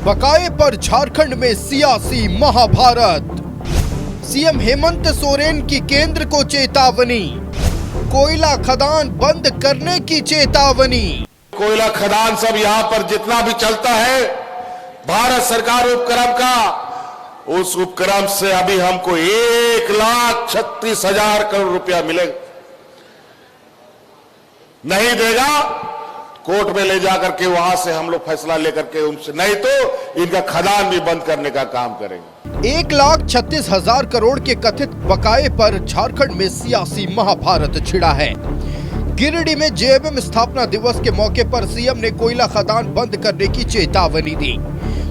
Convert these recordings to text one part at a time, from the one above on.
बकाये पर झारखंड में सियासी महाभारत। सीएम हेमंत सोरेन की केंद्र को चेतावनी, कोयला खदान बंद करने की चेतावनी। कोयला खदान सब यहाँ पर जितना भी चलता है भारत सरकार उपक्रम का, उस उपक्रम से अभी हमको 1,36,000 करोड़ रुपया मिलेगा। नहीं देगा कोर्ट में ले जाकर के वहां से हम लोग फैसला लेकर के उनसे, नहीं तो इनका खदान भी बंद करने का काम करेंगे। 1,36,000 करोड़ के कथित बकाये पर झारखंड में सियासी महाभारत छिड़ा है। गिरिडीह में जेएमएम स्थापना दिवस के मौके पर सीएम ने कोयला खदान बंद करने की चेतावनी दी,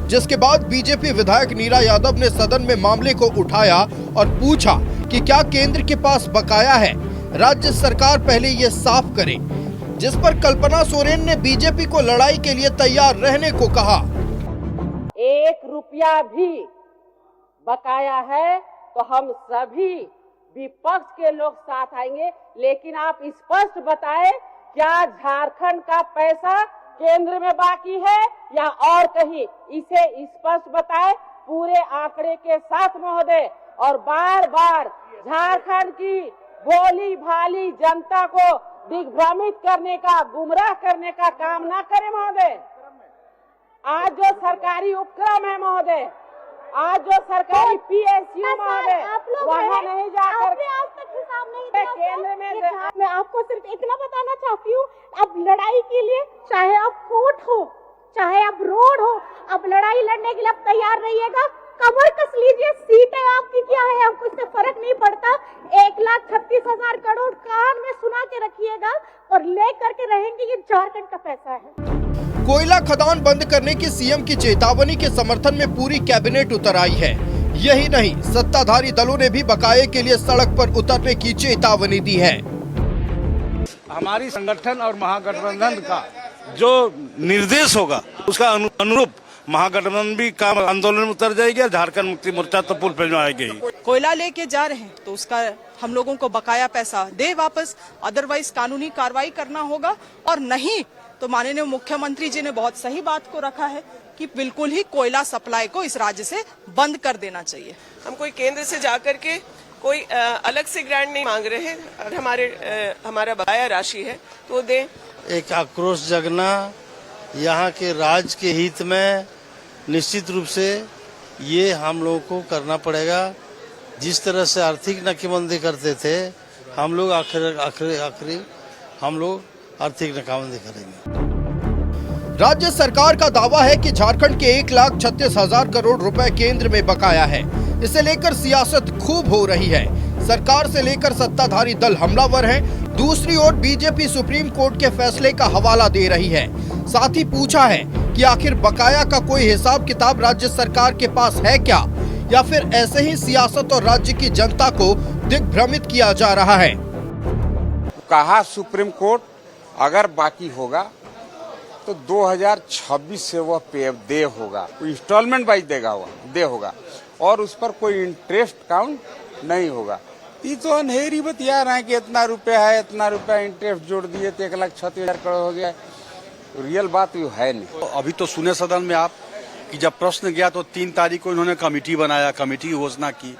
जिसके बाद बीजेपी विधायक नीरा यादव ने सदन में मामले को उठाया और पूछा कि क्या केंद्र के पास बकाया है, राज्य सरकार पहले ये साफ करे। जिस पर कल्पना सोरेन ने बीजेपी को लड़ाई के लिए तैयार रहने को कहा। 1 रुपया भी बकाया है तो हम सभी विपक्ष के लोग साथ आएंगे, लेकिन आप स्पष्ट बताएं क्या झारखंड का पैसा केंद्र में बाकी है या और कहीं, इसे स्पष्ट बताएं पूरे आंकड़े के साथ महोदय। और बार बार झारखंड की भोली भाली जनता को दिग्भ्रमित करने का, गुमराह करने का काम ना करें महोदय। आज जो सरकारी उपक्रम है महोदय, आज जो सरकारी पीएसयू महोदय, वहाँ नहीं जाकर आज तक हिसाब नहीं दिया केंद्र में। मैं आपको सिर्फ इतना बताना चाहती हूँ, अब लड़ाई के लिए चाहे अब कोर्ट हो, चाहे अब रोड हो, अब लड़ाई लड़ने के लिए अब तैयार रहिएगा। कमर कस लीजिए, सीटें आपकी क्या है, हमको इससे फर्क नहीं पड़ता। 1,36,000 करोड़ कान में सुना के रखिएगा और ले करके रहेंगे, ये झारखंड का पैसा है। कोयला खदान बंद करने की सीएम की चेतावनी के समर्थन में पूरी कैबिनेट उतर आई है। यही नहीं, सत्ताधारी दलों ने भी बकाये के लिए सड़क पर उतरने की चेतावनी दी है। हमारी संगठन और महागठबंधन का जो निर्देश होगा उसका अनुरूप महागठबंधन भी काम आंदोलन में उतर जाएगी और झारखंड मुक्ति मोर्चा तो पुल पे आएगी। कोयला लेके जा रहे हैं तो उसका हम लोगों को बकाया पैसा दे वापस, अदरवाइज कानूनी कार्रवाई करना होगा। और नहीं तो माननीय मुख्यमंत्री जी ने बहुत सही बात को रखा है कि बिल्कुल ही कोयला सप्लाई को इस राज्य से बंद कर देना चाहिए। हम कोई केंद्र से जाकर के कोई अलग से ग्रांट नहीं मांग रहे हैं, और हमारा बकाया राशि है तो दे। एक आक्रोश जगना यहाँ के राज्य के हित में निश्चित रूप से ये हम लोगों को करना पड़ेगा। जिस तरह से आर्थिक नाकेबंदी करते थे हम लोग आखिरी हम लोग आर्थिक नाकाबंदी करेंगे। राज्य सरकार का दावा है कि झारखंड के 1,36,000 करोड़ रुपए केंद्र में बकाया है। इसे लेकर सियासत खूब हो रही है। सरकार से लेकर सत्ताधारी दल हमलावर हैं। दूसरी ओर बीजेपी सुप्रीम कोर्ट के फैसले का हवाला दे रही है। साथ ही पूछा है कि आखिर बकाया का कोई हिसाब किताब राज्य सरकार के पास है क्या, या फिर ऐसे ही सियासत और राज्य की जनता को दिग्भ्रमित किया जा रहा है। कहा सुप्रीम कोर्ट अगर बाकी होगा तो 2026 से वह पे दे होगा, इंस्टॉलमेंट वाइज देगा, वह दे होगा और उस पर कोई इंटरेस्ट काउंट नहीं होगा। ये तो अंधेरी बतिया रहे हैं कि इतना रुपया है, इतना रुपया इंटरेस्ट जोड़ दिए तो 1,36,000 करोड़ हो गया। रियल बात ये है नहीं। तो अभी तो सुने सदन में आप कि जब प्रश्न गया तो 3 तारीख को इन्होंने कमेटी बनाया, कमेटी की घोषणा की,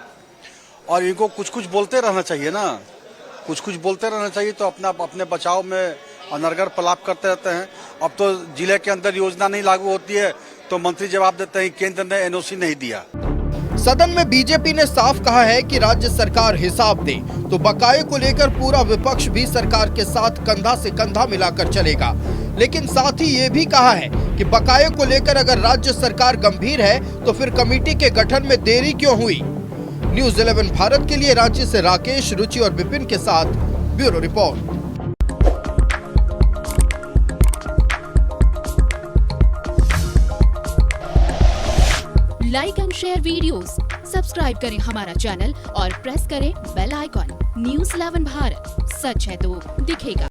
और इनको कुछ कुछ बोलते रहना चाहिए ना, कुछ बोलते रहना चाहिए। तो अपने बचाव में अनर्गल प्रलाप करते रहते हैं। अब तो जिले के अंदर योजना नहीं लागू होती है तो मंत्री जवाब देते हैं केंद्र ने एनओसी नहीं दिया। सदन में बीजेपी ने साफ कहा है कि राज्य सरकार हिसाब दे तो बकाये को लेकर पूरा विपक्ष भी सरकार के साथ कंधा से कंधा मिलाकर चलेगा। लेकिन साथ ही ये भी कहा है कि बकाये को लेकर अगर राज्य सरकार गंभीर है तो फिर कमेटी के गठन में देरी क्यों हुई। न्यूज़ 11 भारत के लिए रांची से राकेश, रुचि और विपिन के साथ bureau report. Like and share videos, subscribe करें हमारा चैनल और प्रेस करें बेल आइकॉन। न्यूज़ 11 भारत, सच है तो दिखेगा।